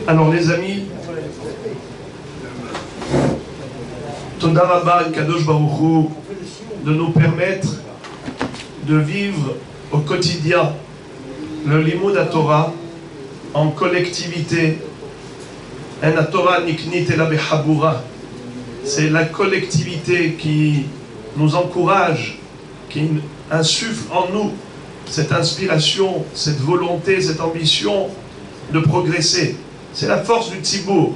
Alors les amis, Toda Rabba Kadosh Baruch Hu de nous permettre de vivre au quotidien le Limud HaTorah en collectivité. En Torah niknit ela behabura. C'est la collectivité qui nous encourage, qui insuffle en nous cette inspiration, cette volonté, cette ambition de progresser. C'est la force du Tzibour.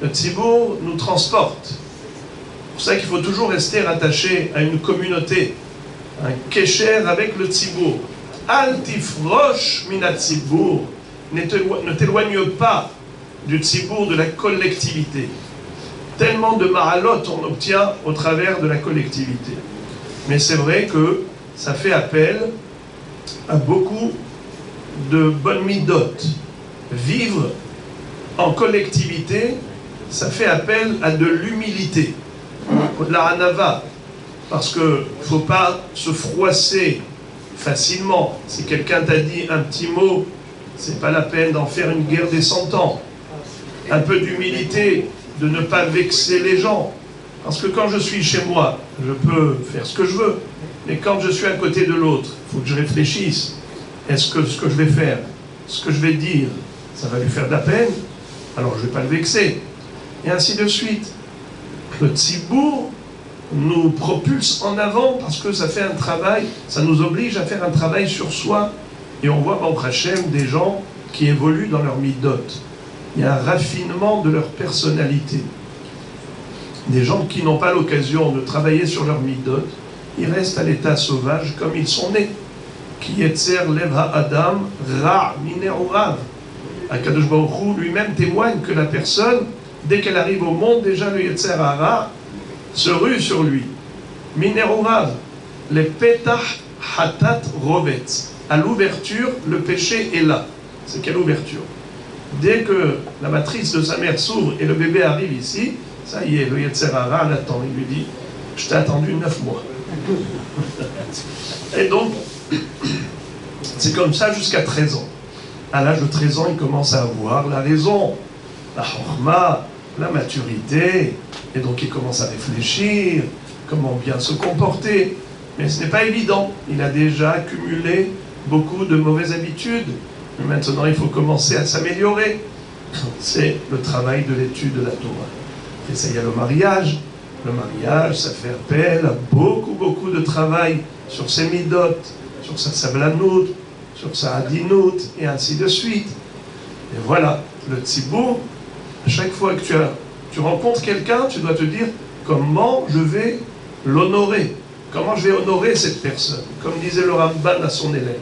Le Tzibour nous transporte. C'est pour ça qu'il faut toujours rester rattaché à une communauté, un kécher avec le Tzibour. Al tifrosh mina Tzibour. Ne t'éloigne pas du Tzibour, de la collectivité. Tellement de ma'alot on obtient au travers de la collectivité. Mais c'est vrai que ça fait appel à beaucoup de bonnes midot. Vivre en collectivité, ça fait appel à de l'humilité, de la hanava, parce qu'il ne faut pas se froisser facilement. Si quelqu'un t'a dit un petit mot, c'est pas la peine d'en faire une guerre des 100 ans. Un peu d'humilité, de ne pas vexer les gens. Parce que quand je suis chez moi, je peux faire ce que je veux. Mais quand je suis à côté de l'autre, il faut que je réfléchisse. Est-ce que ce que je vais faire, ce que je vais dire, ça va lui faire de la peine? Alors je ne vais pas le vexer. Et ainsi de suite. Le Tzibour nous propulse en avant parce que ça fait un travail, ça nous oblige à faire un travail sur soi. Et on voit, Baruch Hashem, des gens qui évoluent dans leur midot. Il y a un raffinement de leur personnalité. Des gens qui n'ont pas l'occasion de travailler sur leur midot, ils restent à l'état sauvage comme ils sont nés. Ki yetzer lev ha'adam ra mine'orav. Akadosh Baruch Hu lui-même témoigne que la personne, dès qu'elle arrive au monde, déjà le yetzer hara se rue sur lui. Mine'orav, les petach hatat rovetz. À l'ouverture, le péché est là. C'est quelle ouverture? Dès que la matrice de sa mère s'ouvre et le bébé arrive ici, ça y est, le Yetzer Hara l'attend. Il lui dit, je t'ai attendu 9 mois. Et donc, c'est comme ça jusqu'à 13 ans. À l'âge de 13 ans, il commence à avoir la raison, la chorma, la maturité. Et donc, il commence à réfléchir, comment bien se comporter. Mais ce n'est pas évident. Il a déjà accumulé beaucoup de mauvaises habitudes. Mais maintenant, il faut commencer à s'améliorer. C'est le travail de l'étude de la Torah. Et ça, il y a le mariage. Le mariage, ça fait appel à beaucoup de travail sur ses midot, sur sa sablanout, sur sa hadinout, et ainsi de suite. Et voilà, le tzibour, à chaque fois que tu rencontres quelqu'un, tu dois te dire comment je vais l'honorer, comment je vais honorer cette personne. Comme disait le Ramban à son élève.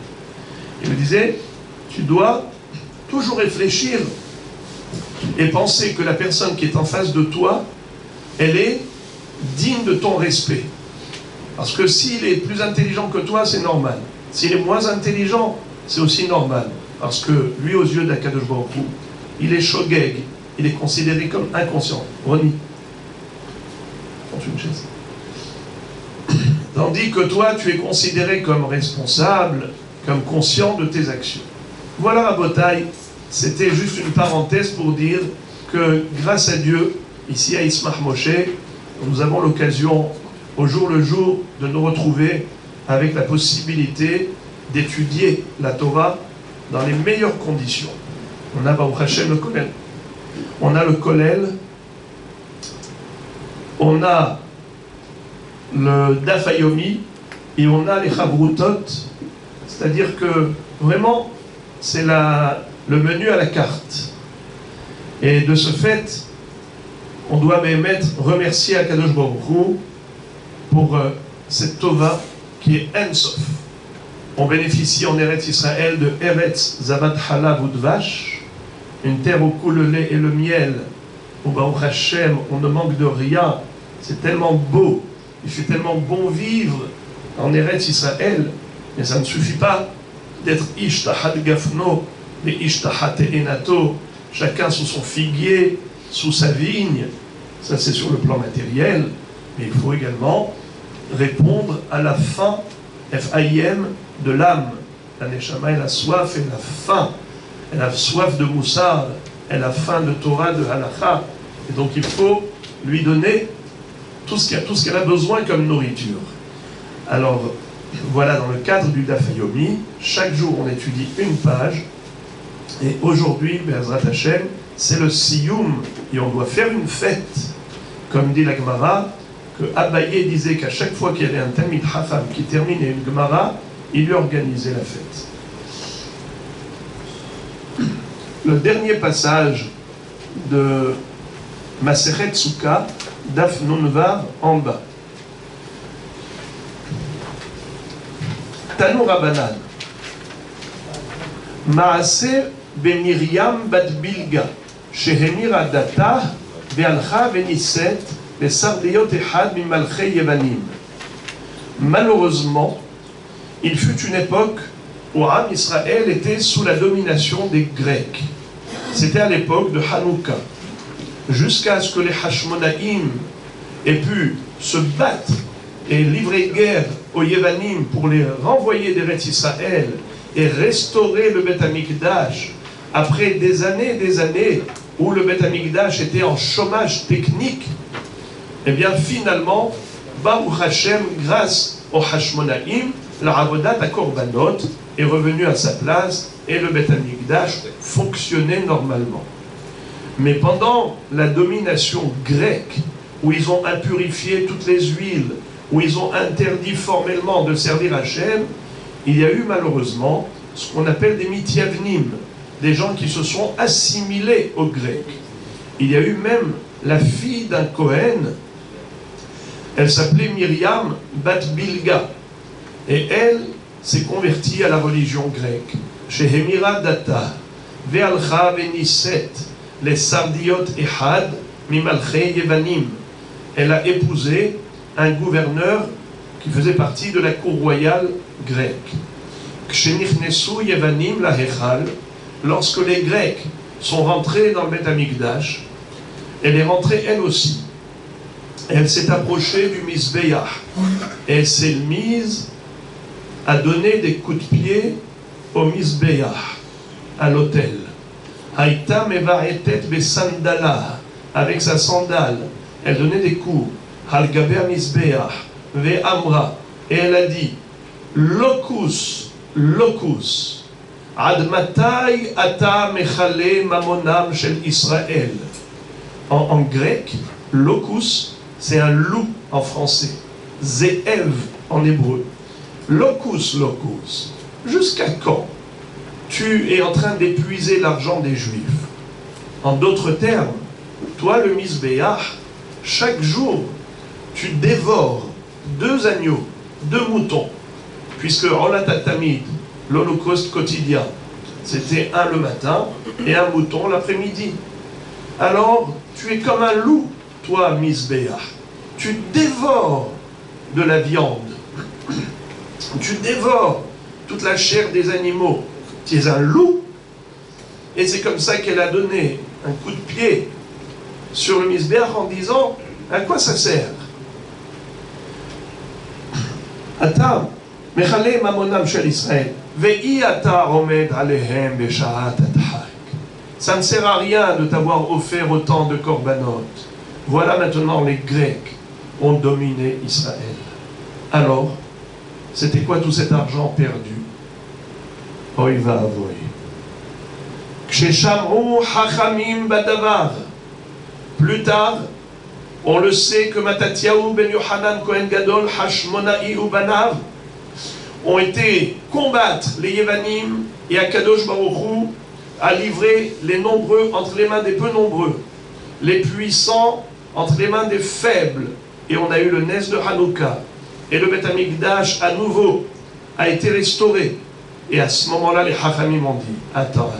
Il me disait, tu dois toujours réfléchir et penser que la personne qui est en face de toi, elle est digne de ton respect. Parce que s'il est plus intelligent que toi, c'est normal. S'il est moins intelligent, c'est aussi normal. Parce que lui, aux yeux d'Akadosh Baruch Hu, il est shogeg, il est considéré comme inconscient. Ronnie, prends une chaise. Tandis que toi, tu es considéré comme responsable, comme conscient de tes actions. Voilà, Rabotai, c'était juste une parenthèse pour dire que grâce à Dieu, ici à Ismach Moshe, nous avons l'occasion au jour le jour de nous retrouver avec la possibilité d'étudier la Torah dans les meilleures conditions. On a Baruch Hashem le Kollel. On a le Kollel, on a le Daf Hayomi et on a les Chavrutot, c'est-à-dire que vraiment c'est le menu à la carte. Et de ce fait, on doit même remercier Akadosh Baruch Hu pour cette Tova qui est Ensof. On bénéficie en Eretz Israël de Eretz Zavat Halav Udvash, une terre où coule le lait et le miel, où Baruch Hashem, on ne manque de rien. C'est tellement beau, il fait tellement bon vivre en Eretz Israël, mais ça ne suffit pas d'être Ishtahat Gafno et Ishtahat Enato, chacun sous son figuier, sous sa vigne. Ça c'est sur le plan matériel, mais il faut également répondre à la faim, F-A-I-M, de l'âme. La Neshama, elle a soif, elle a faim, elle a soif de Moussar, elle a faim de Torah, de Halakha, et donc il faut lui donner tout ce qu'elle a besoin comme nourriture. Alors, voilà, dans le cadre du Daf Yomi, chaque jour on étudie une page, et aujourd'hui, Be'ezrat Hashem, c'est le Siyum, et on doit faire une fête. Comme dit la Gemara, que Abaye disait qu'à chaque fois qu'il y avait un Talmid Chacham qui terminait une Gemara, il lui organisait la fête. Le dernier passage de Masechet Sukkah, Daf Nun Vav en bas. Tanu Rabbanan. Maaseh Miriam bat Bilga, Shehemira data, Ve'alcha ve'niset, Ve'sardeyot echad mimalchei Yevanim. Malheureusement, il fut une époque où Am Israël était sous la domination des Grecs. C'était à l'époque de Hanouka. Jusqu'à ce que les Hashmonaïm aient pu se battre et livrer guerre aux Yevanim pour les renvoyer d'Eretz Israël et restaurer le Beth Amikdash après des années où le Beth Amikdash était en chômage technique. Eh bien finalement, Baruch Hashem, grâce aux Hashmonaïm, la Avodat à Korbanot est revenu à sa place et le Beth Amikdash fonctionnait normalement. Mais pendant la domination grecque, où ils ont impurifié toutes les huiles, où ils ont interdit formellement de servir Hachem, il y a eu malheureusement ce qu'on appelle des mithyavnim, des gens qui se sont assimilés aux Grecs. Il y a eu même la fille d'un Kohen, elle s'appelait Myriam bat Bilga, et elle s'est convertie à la religion grecque. Shehemira data, ve'alcha ve'niset, les sardiot ehad, mimalchei yevanim. Elle a épousé un gouverneur qui faisait partie de la cour royale grecque. Kshenichnesu yevanim la hechal, lorsque les Grecs sont rentrés dans le Beth Amikdash, elle est rentrée elle aussi. Elle s'est approchée du Mizbeach et elle s'est mise à donner des coups de pied au Mizbeach, à l'autel. Haïta mevaetet besandala, avec sa sandale, elle donnait des coups. Halgaber Mizbeach, ve'amra, et elle a dit Locus, locus, ad matai ata mechale mamonam shel Israël. En grec, locus, c'est un loup en français. Ze'ev en hébreu. Locus, locus. Jusqu'à quand tu es en train d'épuiser l'argent des Juifs? En d'autres termes, toi le Mizbeach, chaque jour, tu dévores 2 agneaux, 2 moutons, puisque Olat HaTamid, l'holocauste quotidien, c'était un le matin et un mouton l'après-midi. Alors, tu es comme un loup, toi, Mizbeach. Tu dévores de la viande. Tu dévores toute la chair des animaux. Tu es un loup. Et c'est comme ça qu'elle a donné un coup de pied sur le Mizbeach en disant, à quoi ça sert? Ata, mechale mamonam shel Israël, ve'i ata omed alehem beshaat adhak. Ça ne sert à rien de t'avoir offert autant de korbanot. Voilà maintenant les Grecs ont dominé Israël. Alors, c'était quoi tout cet argent perdu? Oy va'avoy. Kshéchamrou hachamim badavar. Plus tard, on le sait que Matatiaou ben Yohanan Kohen Gadol Hashmonaï ou Banav ont été combattre les Yevanim et Akadosh Baruch Hu a livré les nombreux entre les mains des peu nombreux, les puissants entre les mains des faibles. Et on a eu le Nes de Hanouka. Et le Beth Amikdash à nouveau a été restauré. Et à ce moment-là, les Hachamim m'ont dit, attends.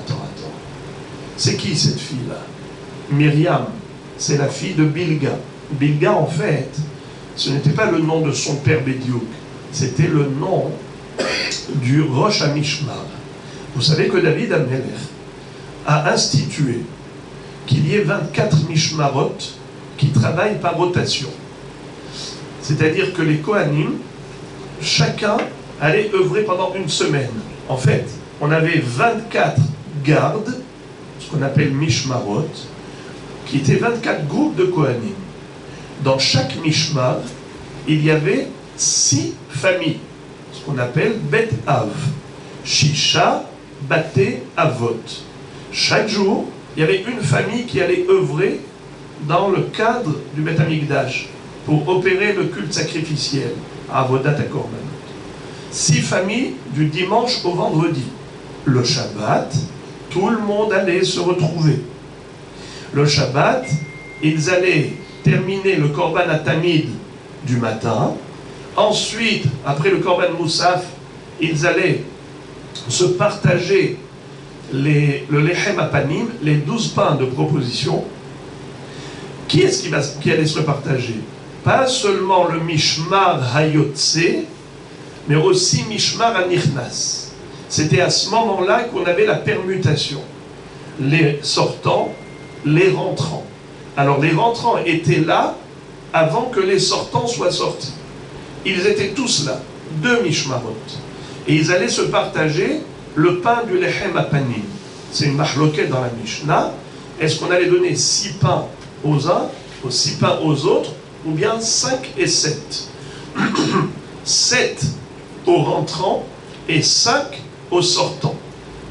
C'est qui cette fille-là? Myriam, c'est la fille de Bilga. Bilga, en fait, ce n'était pas le nom de son père Bédiouk, c'était le nom du Rosh HaMishmar. Vous savez que David Amelech a institué qu'il y ait 24 Mishmarot qui travaillent par rotation. C'est-à-dire que les Kohanim, chacun allait œuvrer pendant une semaine. En fait, on avait 24 gardes, ce qu'on appelle Mishmarot, qui étaient 24 groupes de Kohanim. Dans chaque Mishmar, il y avait 6 familles, ce qu'on appelle Bet Av, Shisha, Bate, Avot. Chaque jour, il y avait une famille qui allait œuvrer dans le cadre du Bet Amikdash pour opérer le culte sacrificiel, Avodat HaKorbanot. 6 familles du dimanche au vendredi. Le Shabbat, tout le monde allait se retrouver. Le Shabbat, ils allaient terminer le Korban Atamid du matin. Ensuite, après le Korban Moussaf, ils allaient se partager le Lechem Apanim, les 12 pains de proposition. Qui est-ce qui allait se le partager? Pas seulement le Mishmar Hayotse, mais aussi Mishmar Anichnas. C'était à ce moment-là qu'on avait la permutation. Les sortants, les rentrants. Alors les rentrants étaient là avant que les sortants soient sortis. Ils étaient tous là, 2 Mishmarot. Et ils allaient se partager le pain du Lechem Apanim. C'est une mahloket dans la Mishnah. Est-ce qu'on allait donner 6 pains aux uns, 6 pains aux autres, ou bien 5 et 7 7 aux rentrants et 5 aux sortants.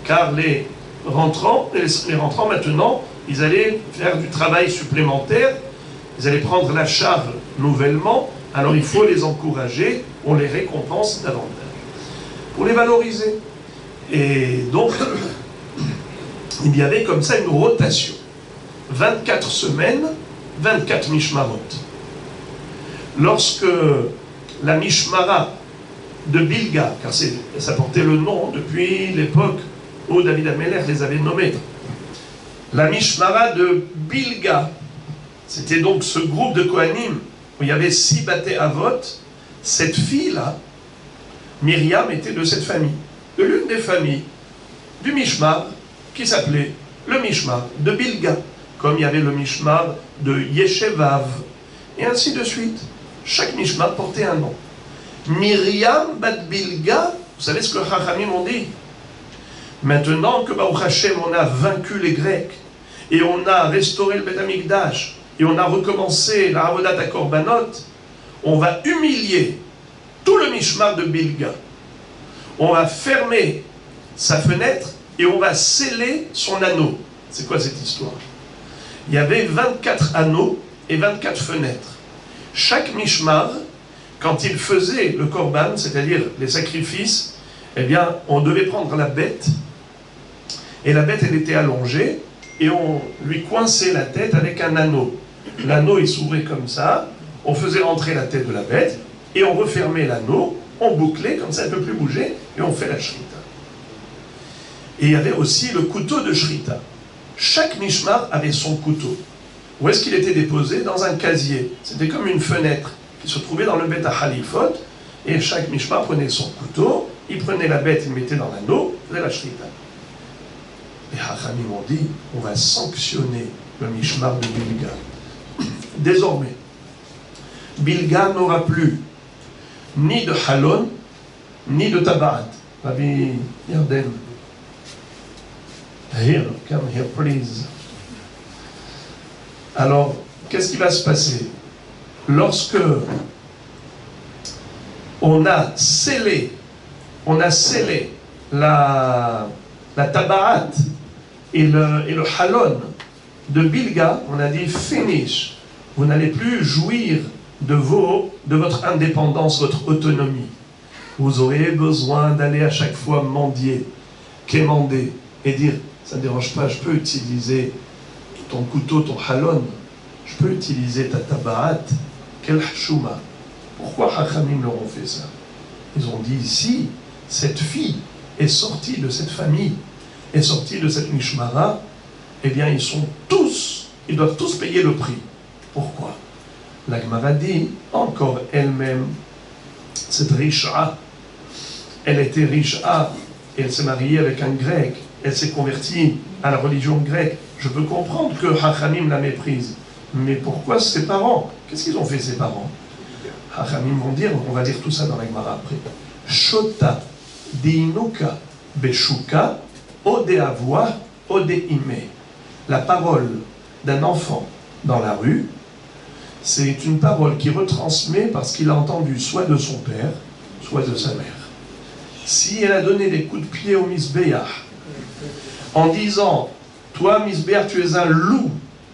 Car les rentrants maintenant, ils allaient faire du travail supplémentaire, ils allaient prendre la charge nouvellement, alors il faut les encourager, on les récompense davantage, pour les valoriser. Et donc, il y avait comme ça une rotation. 24 semaines, 24 Mishmarot. Lorsque la Mishmara de Bilga, car ça portait le nom depuis l'époque où David Améler les avait nommés, la Mishmara de Bilga, c'était donc ce groupe de Kohanim où il y avait 6 Baté Avot. Cette fille-là, Myriam, était de cette famille, de l'une des familles du Mishmar qui s'appelait le Mishmar de Bilga, comme il y avait le Mishmar de Yeshevav, et ainsi de suite. Chaque Mishmar portait un nom. Myriam bat Bilga, vous savez ce que Chachamim ont dit? Maintenant que Baruch Hashem, on a vaincu les Grecs, et on a restauré le Beth Amikdash, et on a recommencé la Avodat HaKorbanot, on va humilier tout le Mishmar de Bilga. On va fermer sa fenêtre et on va sceller son anneau. C'est quoi cette histoire? Il y avait 24 anneaux et 24 fenêtres. Chaque Mishmar, quand il faisait le Korban, c'est-à-dire les sacrifices, eh bien, on devait prendre la bête, et la bête, elle était allongée, et on lui coinçait la tête avec un anneau. L'anneau, il s'ouvrait comme ça, on faisait rentrer la tête de la bête, et on refermait l'anneau, on bouclait, comme ça elle ne peut plus bouger, et on fait la shrita. Et il y avait aussi le couteau de shrita. Chaque mishmar avait son couteau. Où est-ce qu'il était déposé? Dans un casier. C'était comme une fenêtre qui se trouvait dans le Beth HaChalifot, et chaque mishmar prenait son couteau, il prenait la bête, il le mettait dans l'anneau, il faisait la shrita. Les Hachamim ont dit, on va sanctionner le mishmar de Bilga. Désormais, Bilga n'aura plus ni de halon, ni de tabarat. Rabbi Yarden, here, come here please. Alors, qu'est-ce qui va se passer? Lorsque on a scellé la tabarat et le halon de Bilga, on a dit finish. Vous n'allez plus jouir de votre indépendance, votre autonomie. Vous aurez besoin d'aller à chaque fois mendier, quémander et dire, ça ne dérange pas, je peux utiliser ton couteau, ton halon, je peux utiliser ta tabarat, quel hashuma. Pourquoi Hachamim leur ont fait ça? Ils ont dit, si cette fille est sortie de cette famille, est sortie de cette mishmara, eh bien ils doivent tous payer le prix. Pourquoi? La Gemara dit, encore elle-même, cette Risha, elle était Risha, et elle s'est mariée avec un grec, elle s'est convertie à la religion grecque. Je peux comprendre que Hachamim la méprise, mais pourquoi ses parents? Qu'est-ce qu'ils ont fait ses parents? Hachamim vont dire, on va dire tout ça dans la Gemara après, Shota diinuka beshuka ode avua ode ime. la parole d'un enfant dans la rue, c'est une parole qui retransmet parce qu'il a entendu soit de son père, soit de sa mère. Si elle a donné des coups de pied au Misbéach, en disant, toi Misbéach, tu es un loup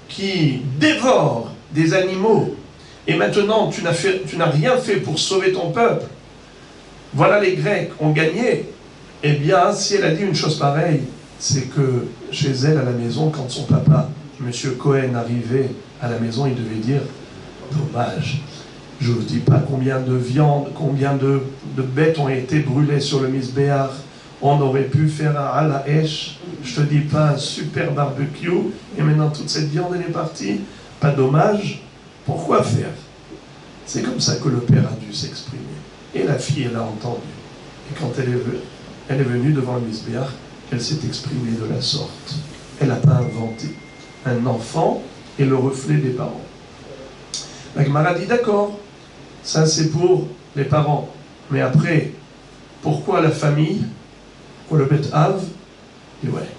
qui dévore des animaux, et maintenant tu n'as rien fait pour sauver ton peuple, voilà les Grecs ont gagné, eh bien si elle a dit une chose pareille, c'est que chez elle à la maison, quand son papa, M. Cohen, arrivait à la maison, il devait dire, dommage, je ne vous dis pas combien de viande, combien de bêtes ont été brûlées sur le Misbéach, on aurait pu faire un halaesh, je te dis pas un super barbecue, et maintenant toute cette viande elle est partie, pas dommage, pourquoi faire? C'est comme ça que le père a dû s'exprimer. Et la fille, elle a entendu. Et quand elle est venue devant le Misbéach, elle s'est exprimée de la sorte. Elle n'a pas inventé. Un enfant est le reflet des parents. La Gemara dit d'accord, ça c'est pour les parents. Mais après, pourquoi la famille? Pour le Bet Av? Et ouais,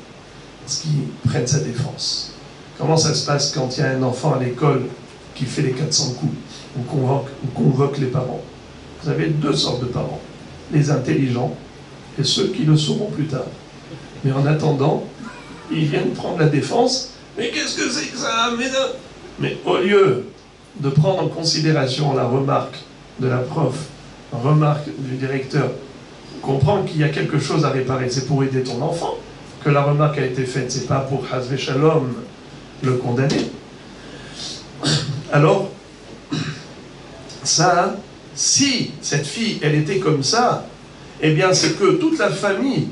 parce qu'ils prennent sa défense. Comment ça se passe quand il y a un enfant à l'école qui fait les 400 coups? On convoque les parents. Vous avez deux sortes de parents, les intelligents et ceux qui le sauront plus tard. Mais en attendant, ils viennent prendre la défense. Mais qu'est-ce que c'est que ça? Mais au lieu de prendre en considération la remarque de la prof, la remarque du directeur, comprendre qu'il y a quelque chose à réparer, c'est pour aider ton enfant que la remarque a été faite, c'est pas pour Hazve Shalom le condamner. Alors, ça, si cette fille, elle était comme ça, eh bien c'est que toute la famille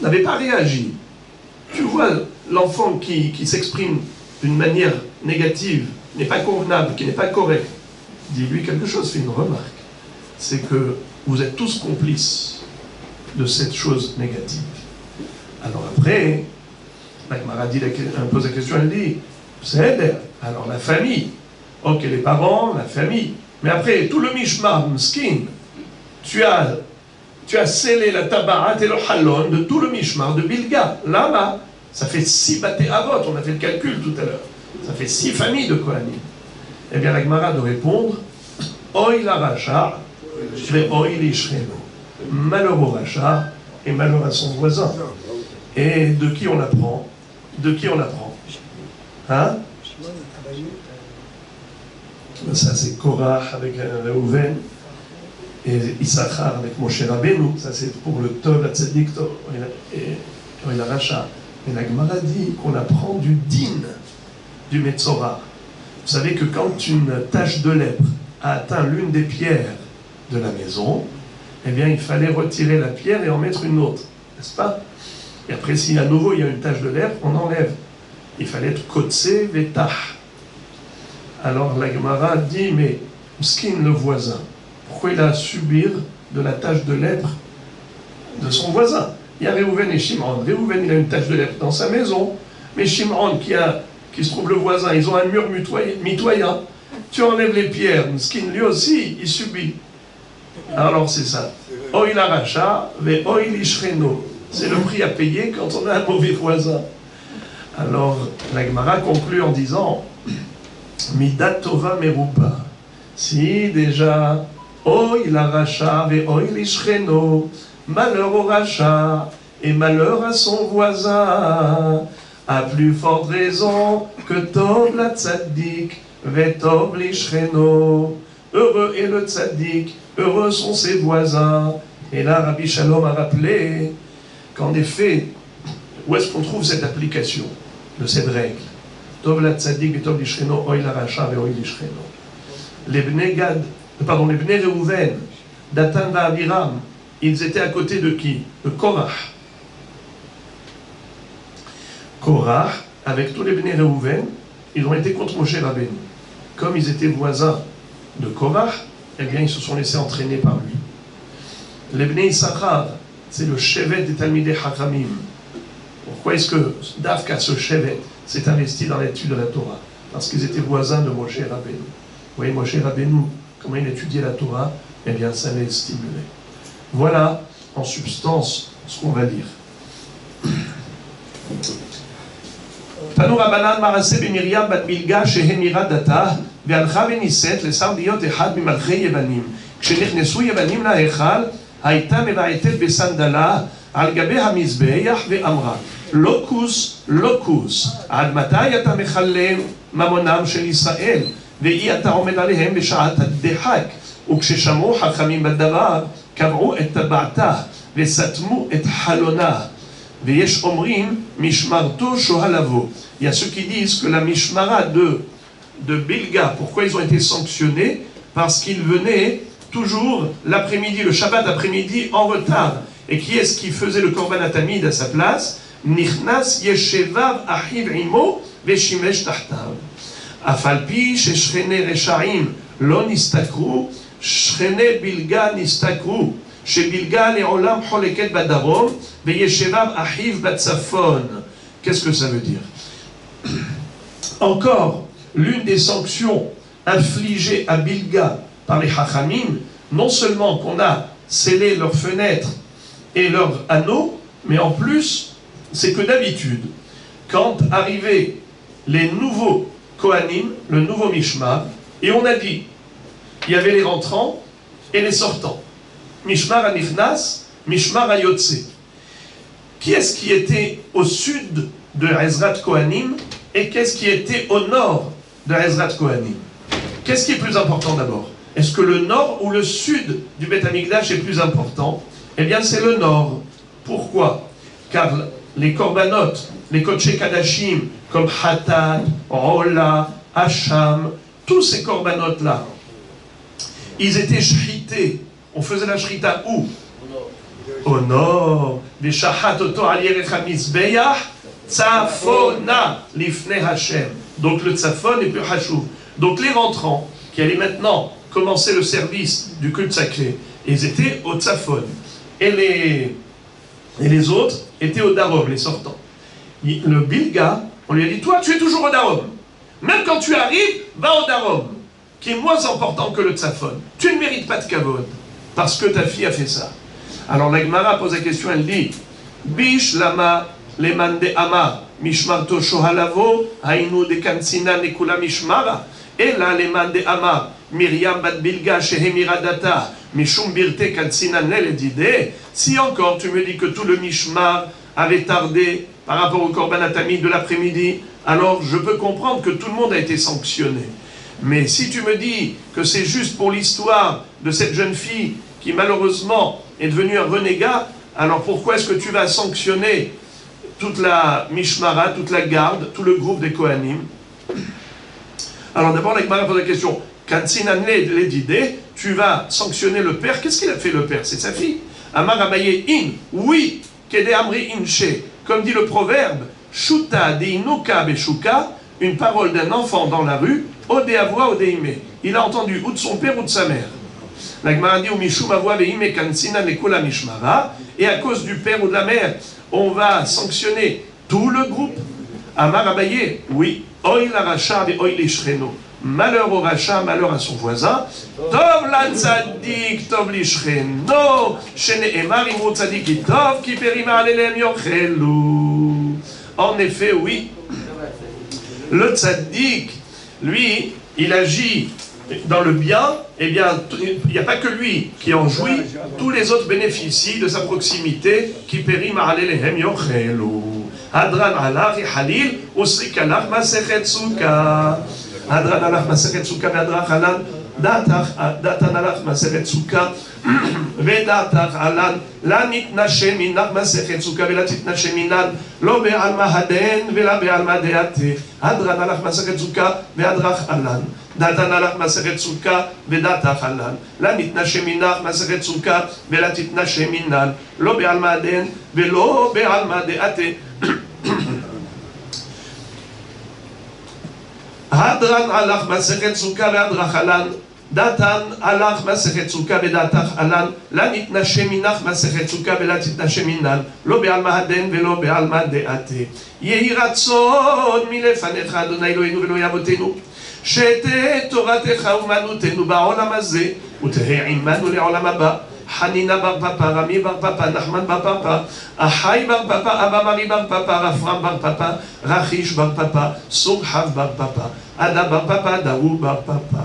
n'avait pas réagi. Tu vois, l'enfant qui s'exprime d'une manière négative, n'est pas convenable, qui n'est pas correct, dis-lui quelque chose, fais une remarque. C'est que vous êtes tous complices de cette chose négative. Alors après, la Gemara pose la question, elle dit, c'est alors la famille, ok, les parents, la famille, mais après, tout le mishmar, skin, tu as scellé la tabarat et le halon de tout le mishmar de Bilga, là-bas, ça fait 6 baté avot, on a fait le calcul tout à l'heure, ça fait 6 familles de Kohanim. Eh bien, la Gemara doit répondre, Oï la racha, je dirais Oï l'ishreno, malheur au racha et malheur à son voisin. Et de qui on apprend? De qui on apprend? Hein? Ça c'est Korah avec Reuven et Issachar avec Moshe Rabbeinu, ça c'est pour le Tov, la Tzeddik et la Racha. Et la Gemara dit qu'on apprend du din du Metzora. Vous savez que quand une tache de lèpre a atteint l'une des pierres de la maison, eh bien il fallait retirer la pierre et en mettre une autre, n'est-ce pas? Et après si à nouveau il y a une tache de lèpre, on enlève. Il fallait être kotse vetah. Alors la Gemara dit, mais Mskin, le voisin, pourquoi il a à subir de la tache de lèpre de son voisin? Il y a Reuven et Shimon. Reuven, il a une tache de lèpre dans sa maison, mais Shimon, qui se trouve le voisin, ils ont un mur mitoyen. Tu enlèves les pierres, Mskin, lui aussi, il subit. Alors c'est ça. Oïl aracha, ve oïl ishreno. C'est le prix à payer quand on a un mauvais voisin. Alors la Gemara conclut en disant, Midat Tova Meruba. Si déjà, Oïl aracha, ve oïl ishreno. Malheur au rachat et malheur à son voisin, à plus forte raison que Tov la tzaddik, ve Tov l'ishreno. Heureux est le tzaddik, heureux sont ses voisins. Et là, Rabbi Shalom a rappelé qu'en effet, où est-ce qu'on trouve cette application de cette règle? Tov la tzaddik, ve Tov l'ishreno, oïl aracha, ve oïl ishreno. Les Bnei Reuven, Datan va Abiram, ils étaient à côté de qui? De Korah. Korah, avec tous les Bnei Reuven, ils ont été contre Moshe Rabbeinu. Comme ils étaient voisins de Korah, eh bien ils se sont laissés entraîner par lui. Les Bnei Issachar, c'est le Shevet des Talmidei Chachamim. Pourquoi est-ce que Dafka, ce Shevet, s'est investi dans l'étude de la Torah? Parce qu'ils étaient voisins de Moshe Rabbeinu. Vous voyez, Moshe Rabbeinu, comment il étudiait la Torah? Eh bien, ça les stimulait. Voilà, en substance, ce qu'on va dire. תנו רבנן מעשה במרים בת בלגה שהמירה דתה והלכה ונישאת לשר להיות אחד ממלכי יוונים. כשנכנסו יוונים להיכל הייתה מבעטת בסנדלה על גבי המזבח ואמרה לוקוס לוקוס עד מתי אתה מחלל ממונם של ישראל ואי אתה עומד עליהם בשעת הדחק. וכששמעו חכמים בדבר קבעו את טבעתה וסתמו את חלונה. ויש אומרים משמרתו שוהלבו. Il y a ceux qui disent que la mishmara de Bilga, pourquoi ils ont été sanctionnés? Parce qu'ils venaient toujours l'après-midi, le Shabbat après-midi en retard. Et qui est-ce qui faisait le korban atamid à sa place? Nichnas yeshevav achiv imo veshimesh tahtav. Afalpi sheshchene reshaim lo nistakru shchene Bilga nistakru. שבלגה לעולם חולקת בדרום וישבב אחיו בצפון. Qu'est-ce que ça veut dire? Encore l'une des sanctions infligées à Bilga par les Chachamim, non seulement qu'on a scellé leurs fenêtres et leurs anneaux, mais en plus, c'est que d'habitude, quand arrivaient les nouveaux Kohanim, le nouveau Mishmar, et on a dit, il y avait les rentrants et les sortants. Mishmar Anichnas, Mishmar Ayotse. Qui est-ce qui était au sud de Ezrat Kohanim et qu'est-ce qui était au nord de Ezrat Kohanim? Qu'est-ce qui est plus important d'abord? Est-ce que le nord ou le sud du Beth Amikdash est plus important? Eh bien c'est le nord. Pourquoi? Car les korbanot, les Kodesh Kadashim, comme Hatat, Rola, Hacham, tous ces korbanot-là, ils étaient shrités. On faisait la shrita où? Au nord. Des shahat oto al yerech hamizbeach tzafona lifnei Hashem. Donc le tzafon est plus hachouv. Donc les rentrants qui allaient maintenant commencer le service du culte sacré, ils étaient au tzafon. Et les autres étaient au darom, les sortants. Le Bilga, on lui a dit, toi tu es toujours au darom. Même quand tu arrives, va au darom, qui est moins important que le tzafon. Tu ne mérites pas de kavod. Parce que ta fille a fait ça. Alors la Gemara pose la question, elle dit Bish lama leman de ama mishmarto shohalavo hainu de kansina nekula mishmara ela leman de ama Miriam bat bilga shehemiradata mishum birte kansina neledide. Si encore tu me dis que tout le mishmar avait tardé par rapport au korban atamid de l'après-midi, alors je peux comprendre que tout le monde a été sanctionné. Mais si tu me dis que c'est juste pour l'histoire de cette jeune fille qui malheureusement est devenue un renégat, alors pourquoi est-ce que tu vas sanctionner toute la Mishmara, toute la garde, tout le groupe des Kohanim? Alors d'abord la Gemara pose la question, Kansinan l'Edidé, tu vas sanctionner le père, qu'est-ce qu'il a fait le père? C'est sa fille. Amar Abaye in, oui, Kede Amri Inche, comme dit le proverbe, Shuta de Inuka Beshuka, une parole d'un enfant dans la rue, Odéavoa Odéime. Il a entendu ou de son père ou de sa mère. La Gemara dit Mishum Avoa Veime Kansina Nekula Mishmara. Et à cause du père ou de la mère, on va sanctionner tout le groupe. Amar Abaye, oui. Oy la Racha ve Oy l'Ishreno. Malheur au Racha, malheur à son voisin. Tov la Tzadik, Tov l'Ishreno. Shene Emar Imru Tzadik Tov, ki perima alelem yochelu. En effet, oui. Le Tzadik, lui, il agit dans le bien, eh bien, il n'y a pas que lui qui en jouit, tous les autres bénéficient de sa proximité, qui périt ma'alelehem yochelu. Hadran alach halil, usrik alach masechet suka. Hadran alach masechet suka, ve'adrach alan, datan alach masechet suka, ve'datach alan, la nitnashe minach masechet suka, ve'la titnashe minan, lo be'alma haden, ve'la be'alma deate. Hadran alach masechet suka, ve'adrach alan. דתן הלך מסכת סוכה ודתך עלן. לה נתנשם מנך מסכת סוכה ולה תתנשם מנן. לא בעלמא דן ולא בעלמא דעתה. הדרן הלך מסכת סוכה והדרך עלן. דתן הלך מסכת סוכה ודתך עלן. לה נתנשם מנך מסכת סוכה ולה תתנשם מנן. לא בעלמא דן ולא בעלמא דעתה. יהי רצון מלפניך אדוני אלוהינו ואלוהי אבותינו שתהא תורתך אומנותנו בעולם הזה ותהא עמנו לעולם הבא. חנינה בר פפא, רמי בר פפא, נחמן בר פפא, אחי בר פפא, אבא מרי בר פפא, רפרם בר פפא, רכיש בר פפא, סורחב בר פפא, עדה בר פפא, דהו בר פפא.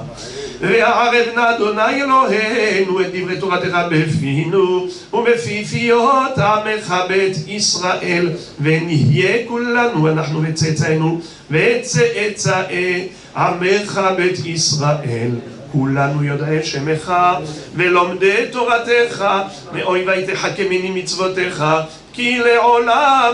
וערב נא אדוני אלוהינו את דברי תורתך בפינו ובפי פיות עמך בית ישראל, ונהיה כולנו, אנחנו וצאצאינו וצאצאי עמך בית ישראל, כולנו יודעי שמך ולומדי תורתך, מאויבי תחכמני מצוותיך, כי לעולם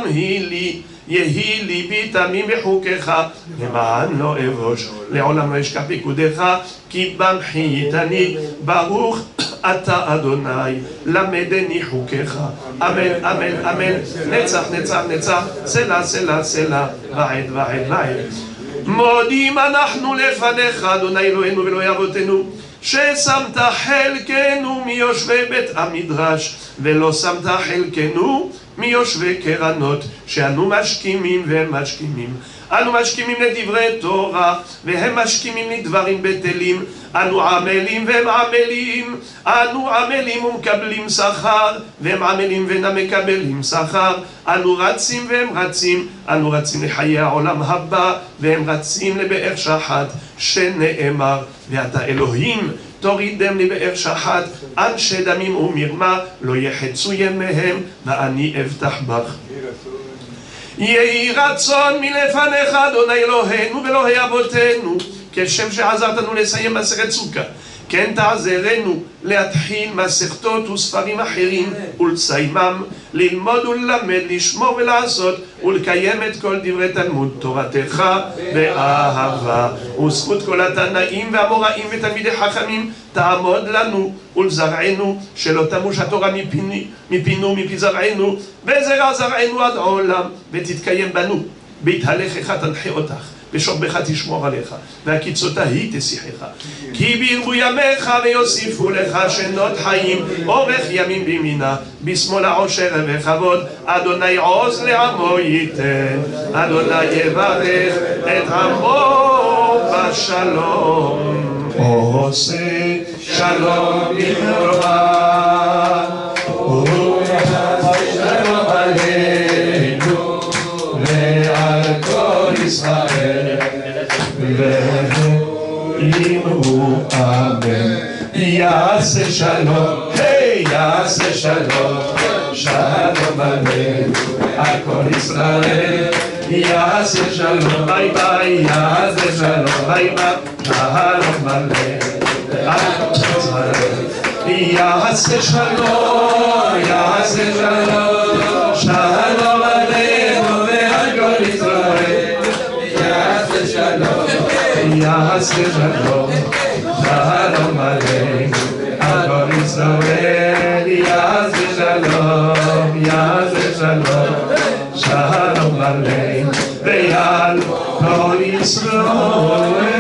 יהי ליבי תמים בחוקיך, למען לא אבוש, לעולם לא אשכח פקודיך, כי במחיתני, ברוך אתה אדוני, למדני חוקיך, אמן אמן אמן, נצח נצח נצח, סלע סלע סלע, ועד ועד ועד. מודים אנחנו לפניך אדוני אלוהינו ואלוהי אבותינו, ששמת חלקנו מיושבי בית המדרש, ולא שמת חלקנו מיושבי קרנות, שאנו משכימים והם משכימים. אנו משכימים לדברי תורה והם משכימים לדברים בטלים. אנו עמלים והם עמלים, אנו עמלים ומקבלים שכר, והם עמלים ואינם מקבלים שכר. אנו רצים והם רצים, אנו רצים לחיי העולם הבא והם רצים לבאר שחת, שנאמר ואתה אלוהים תורידם לבאר שחת, אנשי דמים ומרמה לא יחצו ימיהם, ואני אבטח בך. יהי רצון מלפניך אדוני אלוהינו ואלוהי אבותינו, כשם שעזרתנו לסיים מסכת סוכה, כן תעזרנו להתחיל מסכתות וספרים אחרים ולסיימם, ללמוד וללמד, לשמור ולעשות ולקיים את כל דברי תלמוד תורתך באהבה. וזכות כל התנאים והמוראים ותלמידי חכמים תעמוד לנו ולזרענו, שלא תמוש התורה מפינו מפי זרענו וזרע זרענו עד עולם, ותתקיים בנו. בהתהלכך תנחה אותך, בשוכבך תשמור עליך, והקיצותה היא תשיחך. כי בירבו ימיך ויוסיפו לך שנות חיים, אורך ימים בימינה, בשמאל העושר וכבוד. אדוני עוז לעמו ייתן, אדוני יברך את עמו בשלום. עושה שלום לכבודך, שלום עלינו ועל כל ישראל, ואמרו אמן. יעשה שלום, יעשה שלום, שלום עלינו על כל ישראל. יעשה שלום, ביי ביי, יעשה שלום, ביי ביי, שלום עלינו על כל ישראל. יעשה שלום, יעשה שלום, שלום עלינו ועל כל ישראל. יעשה שלום, יעשה שלום, שלום עלינו על כל ישראל. יעשה שלום, יעשה שלום, שלום עלינו ועל כל ישראל.